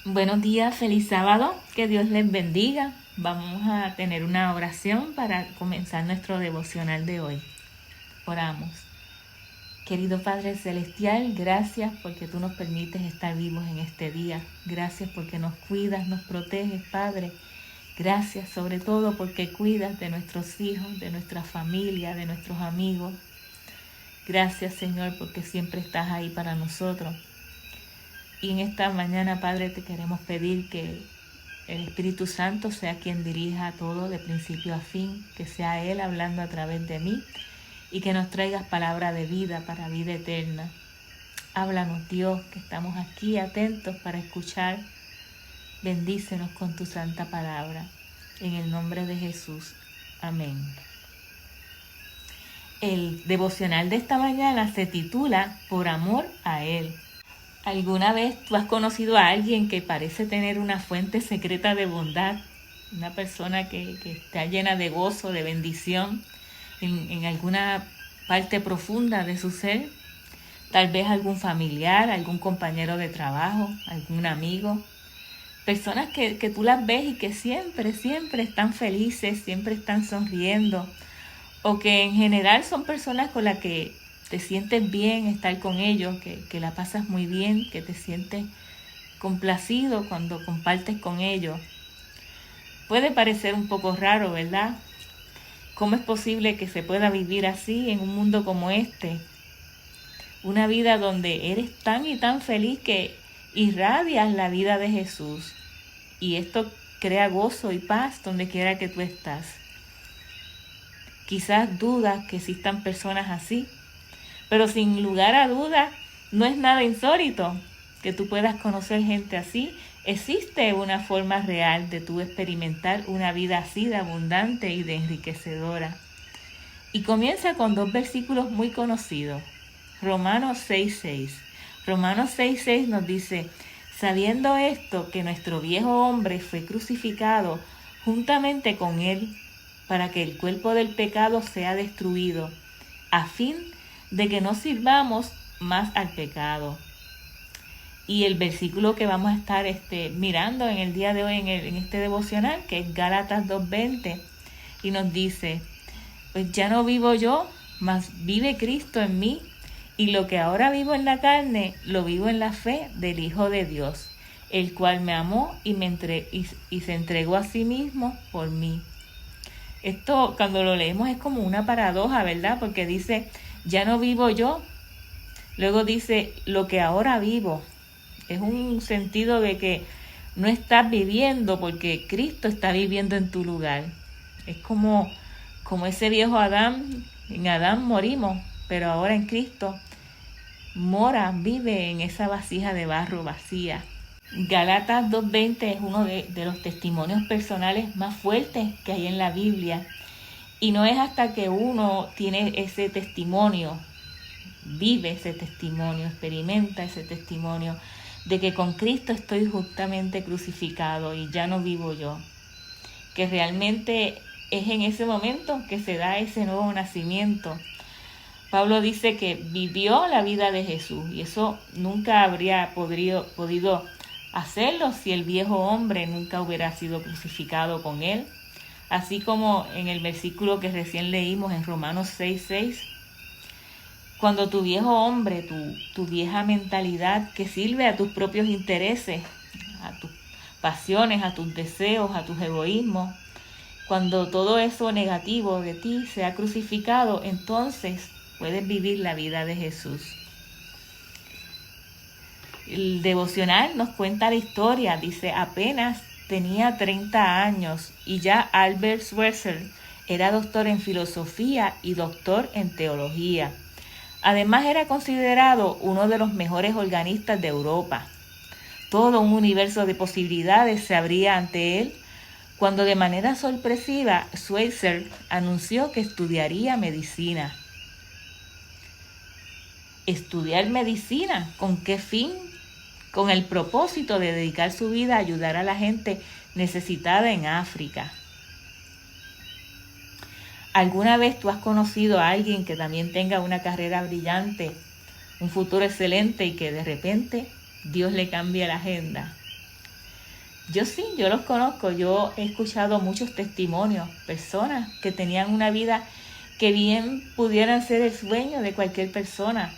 Buenos días, feliz sábado, que Dios les bendiga. Vamos a tener una oración para comenzar nuestro devocional de hoy. Oramos. Querido Padre Celestial, gracias porque tú nos permites estar vivos en este día. Gracias porque nos cuidas, nos proteges, Padre. Gracias sobre todo porque cuidas de nuestros hijos, de nuestra familia, de nuestros amigos. Gracias, Señor, porque siempre estás ahí para nosotros. Y en esta mañana, Padre, te queremos pedir que el Espíritu Santo sea quien dirija todo de principio a fin, que sea Él hablando a través de mí y que nos traigas palabra de vida para vida eterna. Háblanos, Dios, que estamos aquí atentos para escuchar. Bendícenos con tu santa palabra. En el nombre de Jesús. Amén. El devocional de esta mañana se titula Por amor a Él. ¿Alguna vez tú has conocido a alguien que parece tener una fuente secreta de bondad? Una persona que está llena de gozo, de bendición en alguna parte profunda de su ser. Tal vez algún familiar, algún compañero de trabajo, algún amigo. Personas que tú las ves y que siempre están felices, siempre están sonriendo. O que en general son personas con las que te sientes bien estar con ellos, que la pasas muy bien, que te sientes complacido cuando compartes con ellos. Puede parecer un poco raro, ¿verdad? ¿Cómo es posible que se pueda vivir así en un mundo como este? Una vida donde eres tan y tan feliz que irradias la vida de Jesús. Y esto crea gozo y paz donde quiera que tú estás. Quizás dudas que existan personas así, pero sin lugar a dudas no es nada insólito que tú puedas conocer gente así. Existe una forma real de tú experimentar una vida así de abundante y de enriquecedora. Y comienza con dos versículos muy conocidos. Romanos 6:6. Romanos 6:6 nos dice: sabiendo esto, que nuestro viejo hombre fue crucificado juntamente con él, para que el cuerpo del pecado sea destruido, a fin de que no sirvamos más al pecado. Y el versículo que vamos a estar mirando en el día de hoy en este devocional, que es Gálatas 2:20, y nos dice: pues ya no vivo yo, mas vive Cristo en mí, y lo que ahora vivo en la carne, lo vivo en la fe del Hijo de Dios, el cual me amó y se entregó a sí mismo por mí. Esto, cuando lo leemos, es como una paradoja, ¿verdad? Porque dice, ya no vivo yo. Luego dice, lo que ahora vivo. Es un sentido de que no estás viviendo porque Cristo está viviendo en tu lugar. Es como ese viejo Adán. En Adán morimos, pero ahora en Cristo vive en esa vasija de barro vacía. Gálatas 2:20 es uno de los testimonios personales más fuertes que hay en la Biblia. Y no es hasta que uno tiene ese testimonio, vive ese testimonio, experimenta ese testimonio de que con Cristo estoy justamente crucificado y ya no vivo yo, que realmente es en ese momento que se da ese nuevo nacimiento. Pablo dice que vivió la vida de Jesús y eso nunca habría podido hacerlo si el viejo hombre nunca hubiera sido crucificado con él. Así como en el versículo que recién leímos en Romanos 6:6, cuando tu viejo hombre, tu vieja mentalidad que sirve a tus propios intereses, a tus pasiones, a tus deseos, a tus egoísmos, cuando todo eso negativo de ti se ha crucificado, entonces puedes vivir la vida de Jesús. El devocional nos cuenta la historia, dice, apenas tenía 30 años y ya Albert Schweitzer era doctor en filosofía y doctor en teología. Además era considerado uno de los mejores organistas de Europa. Todo un universo de posibilidades se abría ante él cuando de manera sorpresiva Schweitzer anunció que estudiaría medicina. ¿Estudiar medicina? ¿Con qué fin? Con el propósito de dedicar su vida a ayudar a la gente necesitada en África. ¿Alguna vez tú has conocido a alguien que también tenga una carrera brillante, un futuro excelente y que de repente Dios le cambia la agenda? Yo los conozco, yo he escuchado muchos testimonios, personas que tenían una vida que bien pudieran ser el sueño de cualquier persona,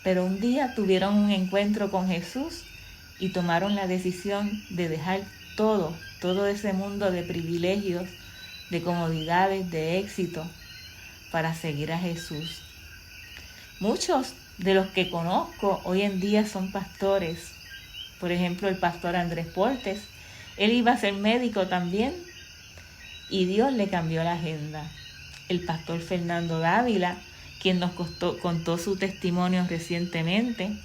pero un día tuvieron un encuentro con Jesús y tomaron la decisión de dejar todo ese mundo de privilegios, de comodidades, de éxito, para seguir a Jesús. Muchos de los que conozco hoy en día son pastores. Por ejemplo, el pastor Andrés Portes, él iba a ser médico también y Dios le cambió la agenda. El pastor Fernando Dávila, quien nos contó su testimonio recientemente.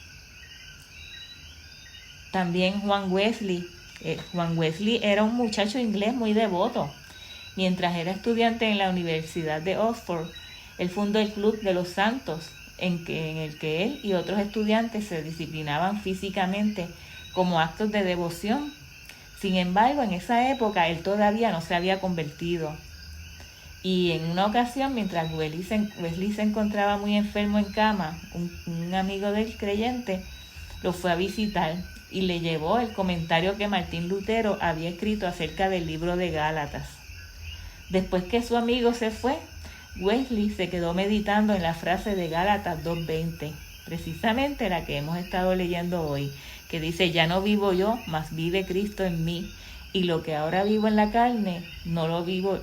También Juan Wesley. Juan Wesley era un muchacho inglés muy devoto. Mientras era estudiante en la Universidad de Oxford, él fundó el Club de los Santos, en el que él y otros estudiantes se disciplinaban físicamente como actos de devoción. Sin embargo, en esa época él todavía no se había convertido. Y en una ocasión, mientras Wesley se encontraba muy enfermo en cama, un amigo del creyente lo fue a visitar y le llevó el comentario que Martín Lutero había escrito acerca del libro de Gálatas. Después que su amigo se fue, Wesley se quedó meditando en la frase de Gálatas 2:20, precisamente la que hemos estado leyendo hoy, que dice: ya no vivo yo, mas vive Cristo en mí, y lo que ahora vivo en la carne, no lo vivo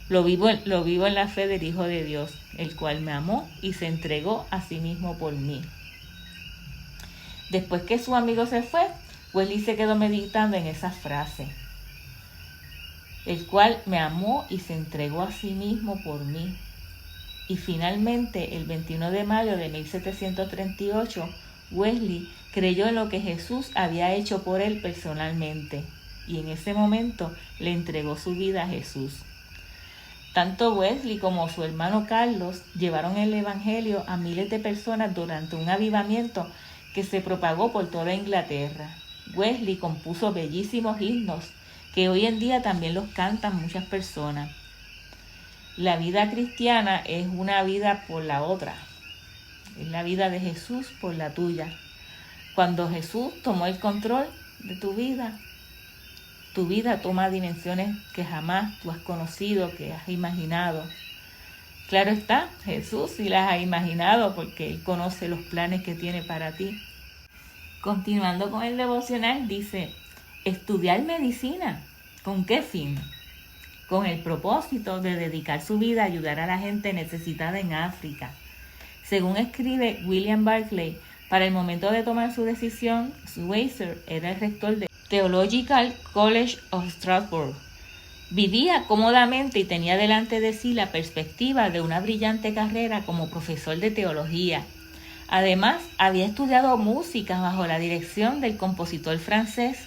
en la fe del Hijo de Dios, el cual me amó y se entregó a sí mismo por mí. Después que su amigo se fue, Wesley se quedó meditando en esa frase, el cual me amó y se entregó a sí mismo por mí. Y finalmente, el 21 de mayo de 1738, Wesley creyó en lo que Jesús había hecho por él personalmente, y en ese momento le entregó su vida a Jesús. Tanto Wesley como su hermano Carlos llevaron el evangelio a miles de personas durante un avivamiento que se propagó por toda Inglaterra. Wesley compuso bellísimos himnos que hoy en día también los cantan muchas personas. La vida cristiana es una vida por la otra. Es la vida de Jesús por la tuya. Cuando Jesús tomó el control de tu vida toma dimensiones que jamás tú has conocido, que has imaginado. Claro está, Jesús sí las ha imaginado porque Él conoce los planes que tiene para ti. Continuando con el devocional, dice: estudiar medicina. ¿Con qué fin? Con el propósito de dedicar su vida a ayudar a la gente necesitada en África. Según escribe William Barclay, para el momento de tomar su decisión, Schweitzer era el rector del Theological College of Strasbourg. Vivía cómodamente y tenía delante de sí la perspectiva de una brillante carrera como profesor de teología. Además, había estudiado música bajo la dirección del compositor francés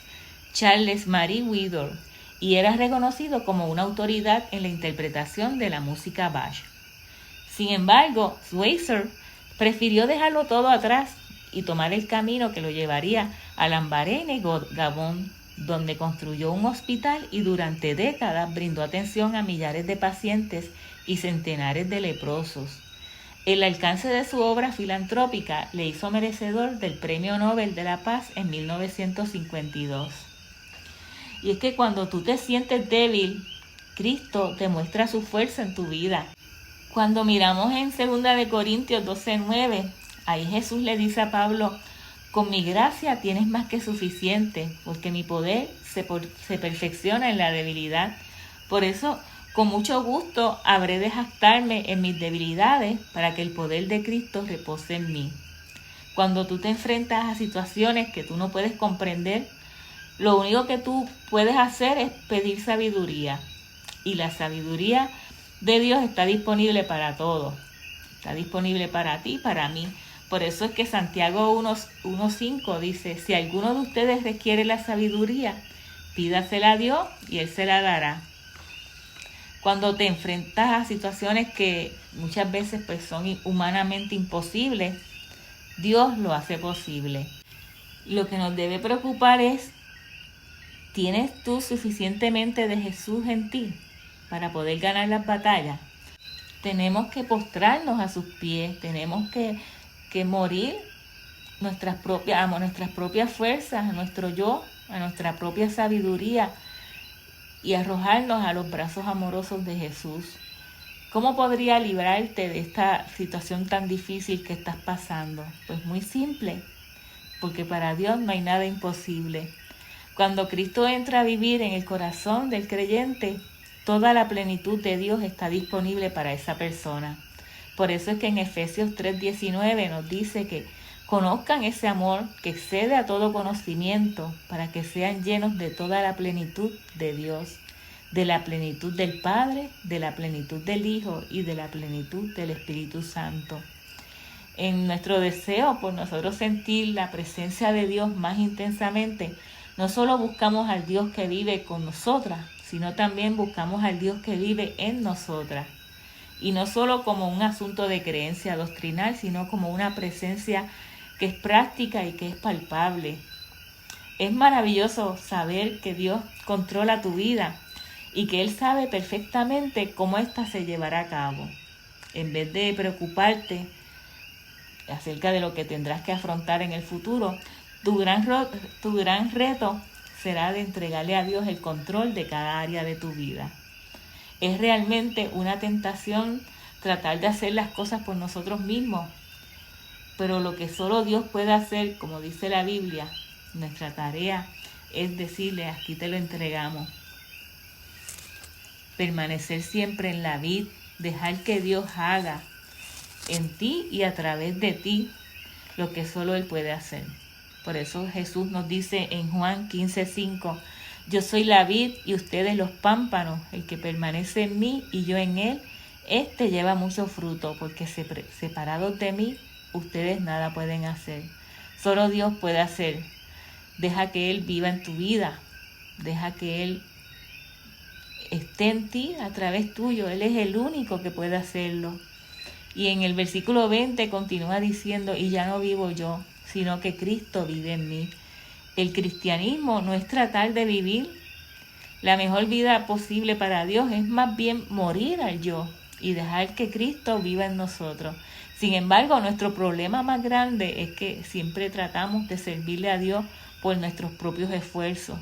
Charles-Marie Widor y era reconocido como una autoridad en la interpretación de la música Bach. Sin embargo, Schweitzer prefirió dejarlo todo atrás y tomar el camino que lo llevaría a Lambaréné, Gabón, donde construyó un hospital y durante décadas brindó atención a millares de pacientes y centenares de leprosos. El alcance de su obra filantrópica le hizo merecedor del Premio Nobel de la Paz en 1952. Y es que cuando tú te sientes débil, Cristo te muestra su fuerza en tu vida. Cuando miramos en 2 Corintios 12:9, ahí Jesús le dice a Pablo: con mi gracia tienes más que suficiente, porque mi poder se perfecciona en la debilidad. Por eso, con mucho gusto habré de jactarme en mis debilidades para que el poder de Cristo repose en mí. Cuando tú te enfrentas a situaciones que tú no puedes comprender, lo único que tú puedes hacer es pedir sabiduría. Y la sabiduría de Dios está disponible para todos. Está disponible para ti y para mí. Por eso es que Santiago 1:5 dice: si alguno de ustedes requiere la sabiduría, pídasela a Dios y Él se la dará. Cuando te enfrentas a situaciones que muchas veces pues son humanamente imposibles, Dios lo hace posible. Lo que nos debe preocupar es: ¿tienes tú suficientemente de Jesús en ti para poder ganar las batallas? Tenemos que postrarnos a sus pies, tenemos que morir nuestras propias fuerzas, nuestro yo, a nuestra propia sabiduría y arrojarnos a los brazos amorosos de Jesús. ¿Cómo podría librarte de esta situación tan difícil que estás pasando? Pues muy simple, porque para Dios no hay nada imposible. Cuando Cristo entra a vivir en el corazón del creyente, toda la plenitud de Dios está disponible para esa persona. Por eso es que en Efesios 3:19 nos dice que conozcan ese amor que excede a todo conocimiento, para que sean llenos de toda la plenitud de Dios, de la plenitud del Padre, de la plenitud del Hijo y de la plenitud del Espíritu Santo. En nuestro deseo por nosotros sentir la presencia de Dios más intensamente, no solo buscamos al Dios que vive con nosotras, sino también buscamos al Dios que vive en nosotras. Y no solo como un asunto de creencia doctrinal, sino como una presencia que es práctica y que es palpable. Es maravilloso saber que Dios controla tu vida y que Él sabe perfectamente cómo ésta se llevará a cabo. En vez de preocuparte acerca de lo que tendrás que afrontar en el futuro, tu gran reto será de entregarle a Dios el control de cada área de tu vida. Es realmente una tentación tratar de hacer las cosas por nosotros mismos, pero lo que solo Dios puede hacer, como dice la Biblia, nuestra tarea es decirle: aquí te lo entregamos. Permanecer siempre en la vid, dejar que Dios haga en ti y a través de ti lo que solo Él puede hacer. Por eso Jesús nos dice en Juan 15:5, yo soy la vid y ustedes los pámpanos, el que permanece en mí y yo en él, este lleva mucho fruto, porque separados de mí, ustedes nada pueden hacer. Solo Dios puede hacer. Deja que Él viva en tu vida, deja que Él esté en ti a través tuyo. Él es el único que puede hacerlo. Y en el versículo 20 continúa diciendo, y ya no vivo yo, sino que Cristo vive en mí. El cristianismo no es tratar de vivir la mejor vida posible para Dios, es más bien morir al yo y dejar que Cristo viva en nosotros. Sin embargo, nuestro problema más grande es que siempre tratamos de servirle a Dios por nuestros propios esfuerzos.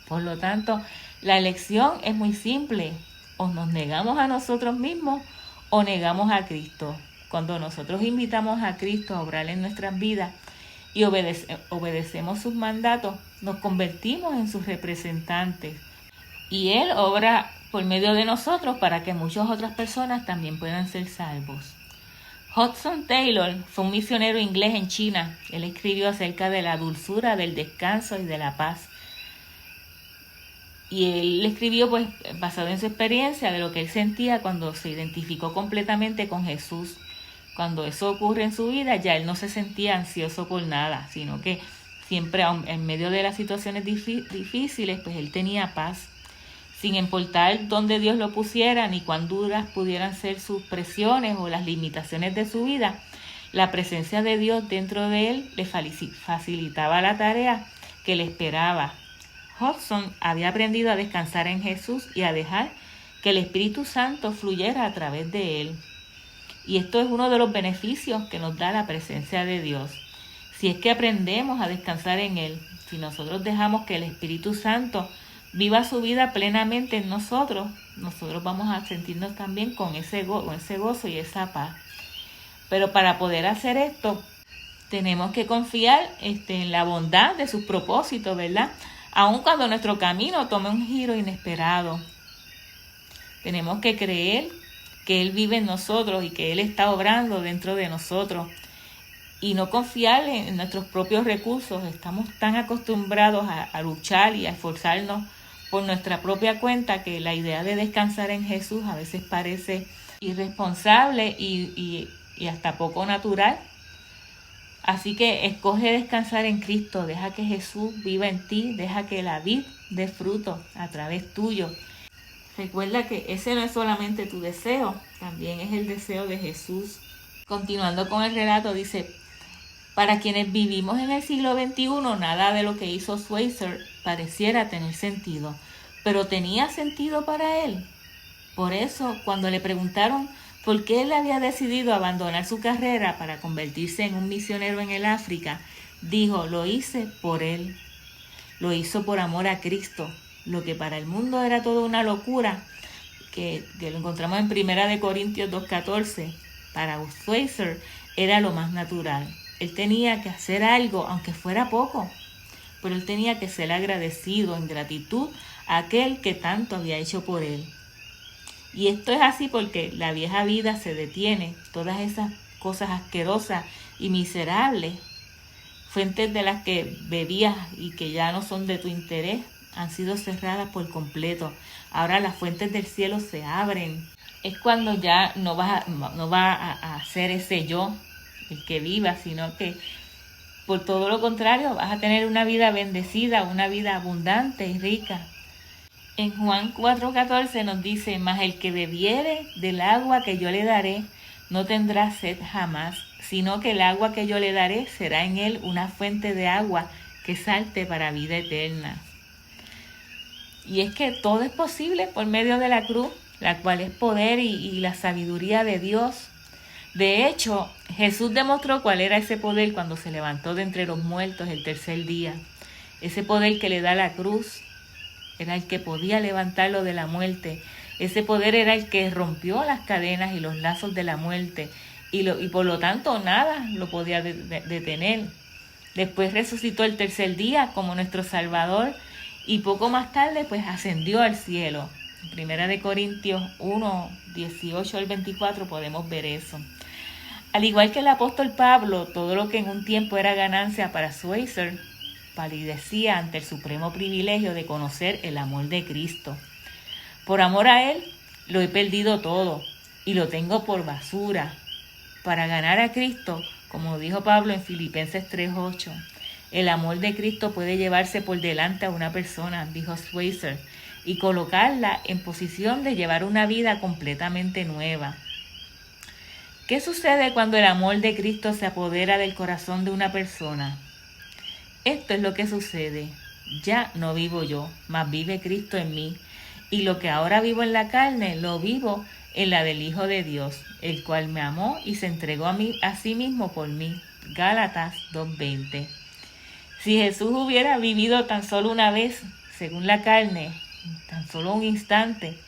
Por lo tanto, la elección es muy simple: o nos negamos a nosotros mismos o negamos a Cristo. Cuando nosotros invitamos a Cristo a obrar en nuestras vidas y obedecemos sus mandatos, nos convertimos en sus representantes. Y Él obra por medio de nosotros para que muchas otras personas también puedan ser salvos. Hudson Taylor fue un misionero inglés en China. Él escribió acerca de la dulzura, del descanso y de la paz. Y él escribió basado en su experiencia de lo que él sentía cuando se identificó completamente con Jesús. Cuando eso ocurre en su vida, ya él no se sentía ansioso por nada, sino que siempre en medio de las situaciones difíciles, pues él tenía paz. Sin importar dónde Dios lo pusiera, ni cuán duras pudieran ser sus presiones o las limitaciones de su vida, la presencia de Dios dentro de él le facilitaba la tarea que le esperaba. Hudson había aprendido a descansar en Jesús y a dejar que el Espíritu Santo fluyera a través de él. Y esto es uno de los beneficios que nos da la presencia de Dios. Si es que aprendemos a descansar en Él, si nosotros dejamos que el Espíritu Santo viva su vida plenamente en nosotros, nosotros vamos a sentirnos también con ese gozo y esa paz. Pero para poder hacer esto, tenemos que confiar en la bondad de sus propósitos, ¿verdad? Aun cuando nuestro camino tome un giro inesperado. Tenemos que creer que Él vive en nosotros y que Él está obrando dentro de nosotros. Y no confiar en nuestros propios recursos. Estamos tan acostumbrados a luchar y a esforzarnos por nuestra propia cuenta que la idea de descansar en Jesús a veces parece irresponsable y hasta poco natural. Así que escoge descansar en Cristo, deja que Jesús viva en ti, deja que la vid dé fruto a través tuyo. Recuerda que ese no es solamente tu deseo, también es el deseo de Jesús. Continuando con el relato, dice, para quienes vivimos en el siglo XXI, nada de lo que hizo Schweitzer pareciera tener sentido, pero tenía sentido para él. Por eso, cuando le preguntaron por qué él había decidido abandonar su carrera para convertirse en un misionero en el África, dijo, lo hice por él. lo hizo por amor a Cristo. Lo que para el mundo era toda una locura, que lo encontramos en 1 Corintios 2:14, para Schweitzer era lo más natural. Él tenía que hacer algo, aunque fuera poco, pero él tenía que ser agradecido en gratitud a aquel que tanto había hecho por él. Y esto es así porque la vieja vida se detiene, todas esas cosas asquerosas y miserables, fuentes de las que bebías y que ya no son de tu interés, han sido cerradas por completo. Ahora las fuentes del cielo se abren. Es cuando ya no va a ser ese yo el que viva, sino que por todo lo contrario vas a tener una vida bendecida, una vida abundante y rica. En Juan 4:14 nos dice: mas el que bebiere del agua que yo le daré no tendrá sed jamás, sino que el agua que yo le daré será en él una fuente de agua que salte para vida eterna. Y es que todo es posible por medio de la cruz, la cual es poder y la sabiduría de Dios. De hecho, Jesús demostró cuál era ese poder cuando se levantó de entre los muertos el tercer día. Ese poder que le da la cruz era el que podía levantarlo de la muerte. Ese poder era el que rompió las cadenas y los lazos de la muerte. Y por lo tanto nada lo podía detener. Después resucitó el tercer día como nuestro Salvador y poco más tarde pues ascendió al cielo. En 1 Corintios 1:18 al 24 podemos ver eso. Al igual que el apóstol Pablo, todo lo que en un tiempo era ganancia para Schweitzer palidecía ante el supremo privilegio de conocer el amor de Cristo. Por amor a Él lo he perdido todo y lo tengo por basura. Para ganar a Cristo, como dijo Pablo en Filipenses 3:8, el amor de Cristo puede llevarse por delante a una persona, dijo Schweitzer, y colocarla en posición de llevar una vida completamente nueva. ¿Qué sucede cuando el amor de Cristo se apodera del corazón de una persona? Esto es lo que sucede. Ya no vivo yo, mas vive Cristo en mí. Y lo que ahora vivo en la carne, lo vivo en la del Hijo de Dios, el cual me amó y se entregó a sí mismo por mí. Gálatas 2:20. Si Jesús hubiera vivido tan solo una vez, según la carne, tan solo un instante,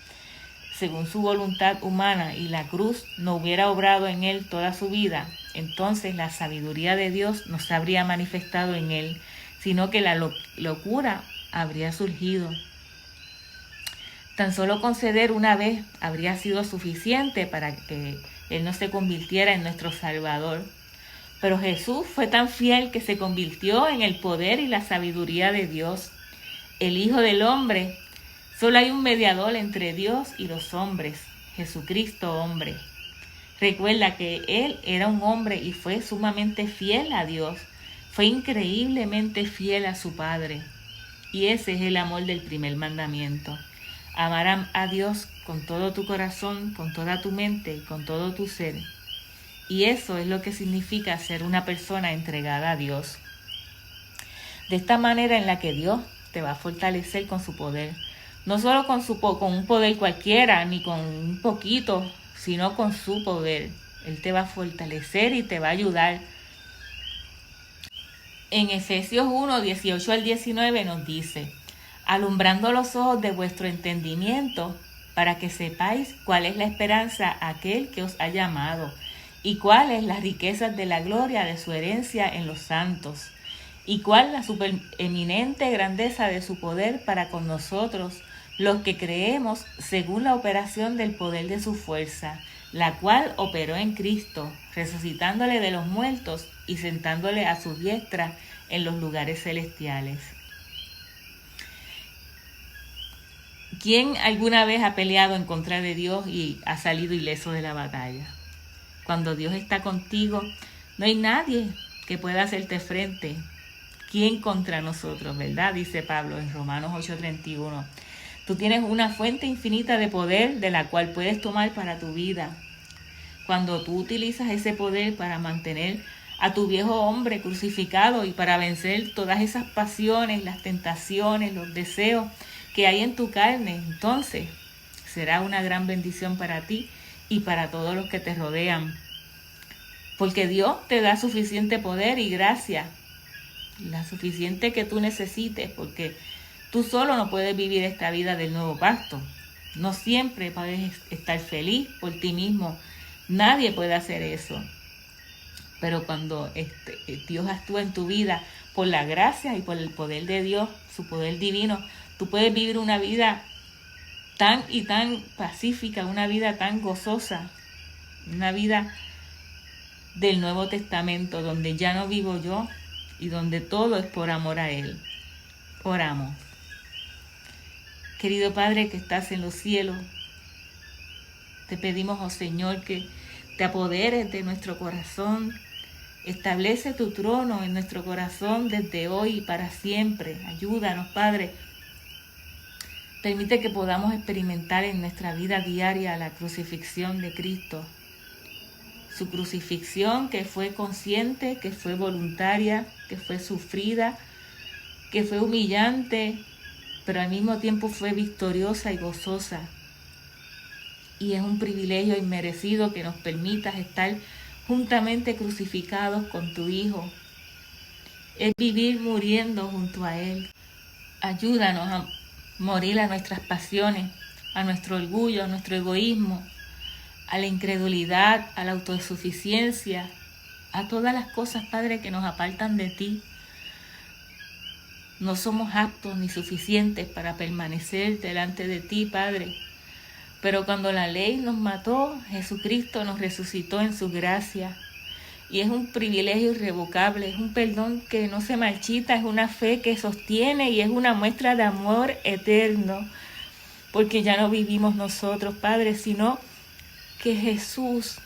según su voluntad humana, y la cruz no hubiera obrado en él toda su vida, entonces la sabiduría de Dios no se habría manifestado en él, sino que la locura habría surgido. Tan solo conceder una vez habría sido suficiente para que él no se convirtiera en nuestro Salvador. Pero Jesús fue tan fiel que se convirtió en el poder y la sabiduría de Dios. El Hijo del Hombre. Solo hay un mediador entre Dios y los hombres, Jesucristo hombre. Recuerda que Él era un hombre y fue sumamente fiel a Dios. Fue increíblemente fiel a su Padre. Y ese es el amor del primer mandamiento. Amar a Dios con todo tu corazón, con toda tu mente y con todo tu ser. Y eso es lo que significa ser una persona entregada a Dios. De esta manera en la que Dios te va a fortalecer con su poder. No solo con un poder cualquiera, ni con un poquito, sino con su poder. Él te va a fortalecer y te va a ayudar. En Efesios 1:18 al 19 nos dice: alumbrando los ojos de vuestro entendimiento, para que sepáis cuál es la esperanza a aquel que os ha llamado, y cuáles las riquezas de la gloria de su herencia en los santos, y cuál la supereminente grandeza de su poder para con nosotros, los que creemos según la operación del poder de su fuerza, la cual operó en Cristo, resucitándole de los muertos y sentándole a su diestra en los lugares celestiales. ¿Quién alguna vez ha peleado en contra de Dios y ha salido ileso de la batalla? Cuando Dios está contigo, no hay nadie que pueda hacerte frente. ¿Quién contra nosotros, verdad? Dice Pablo en Romanos 8:31. Tú tienes una fuente infinita de poder de la cual puedes tomar para tu vida. Cuando tú utilizas ese poder para mantener a tu viejo hombre crucificado y para vencer todas esas pasiones, las tentaciones, los deseos que hay en tu carne, entonces será una gran bendición para ti y para todos los que te rodean. Porque Dios te da suficiente poder y gracia la suficiente que tú necesites, porque tú solo no puedes vivir esta vida del nuevo pacto. No siempre puedes estar feliz por ti mismo. Nadie puede hacer eso. Pero cuando Dios actúa en tu vida por la gracia y por el poder de Dios, su poder divino, tú puedes vivir una vida tan y tan pacífica, una vida tan gozosa, una vida del Nuevo Testamento, donde ya no vivo yo y donde todo es por amor a Él. Oramos. Querido Padre que estás en los cielos, te pedimos, oh Señor, que te apoderes de nuestro corazón. Establece tu trono en nuestro corazón desde hoy y para siempre. Ayúdanos, Padre. Permite que podamos experimentar en nuestra vida diaria la crucifixión de Cristo. Su crucifixión que fue consciente, que fue voluntaria, que fue sufrida, que fue humillante, pero al mismo tiempo fue victoriosa y gozosa. Y es un privilegio inmerecido que nos permitas estar juntamente crucificados con tu Hijo. Es vivir muriendo junto a Él. Ayúdanos a morir a nuestras pasiones, a nuestro orgullo, a nuestro egoísmo, a la incredulidad, a la autosuficiencia, a todas las cosas, Padre, que nos apartan de ti. No somos aptos ni suficientes para permanecer delante de ti, Padre. Pero cuando la ley nos mató, Jesucristo nos resucitó en su gracia. Y es un privilegio irrevocable, es un perdón que no se marchita, es una fe que sostiene y es una muestra de amor eterno. Porque ya no vivimos nosotros, Padre, sino que Jesús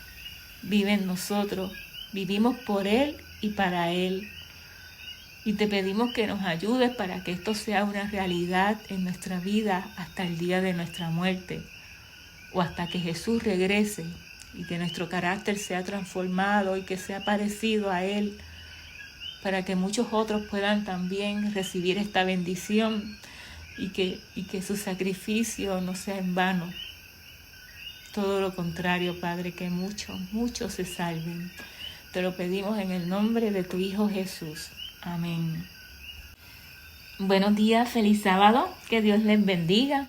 vive en nosotros. Vivimos por Él y para Él. Y te pedimos que nos ayudes para que esto sea una realidad en nuestra vida hasta el día de nuestra muerte. O hasta que Jesús regrese y que nuestro carácter sea transformado y que sea parecido a Él, para que muchos otros puedan también recibir esta bendición y que su sacrificio no sea en vano. Todo lo contrario, Padre, que muchos se salven. Te lo pedimos en el nombre de tu Hijo Jesús. Amén. Buenos días, feliz sábado, que Dios les bendiga.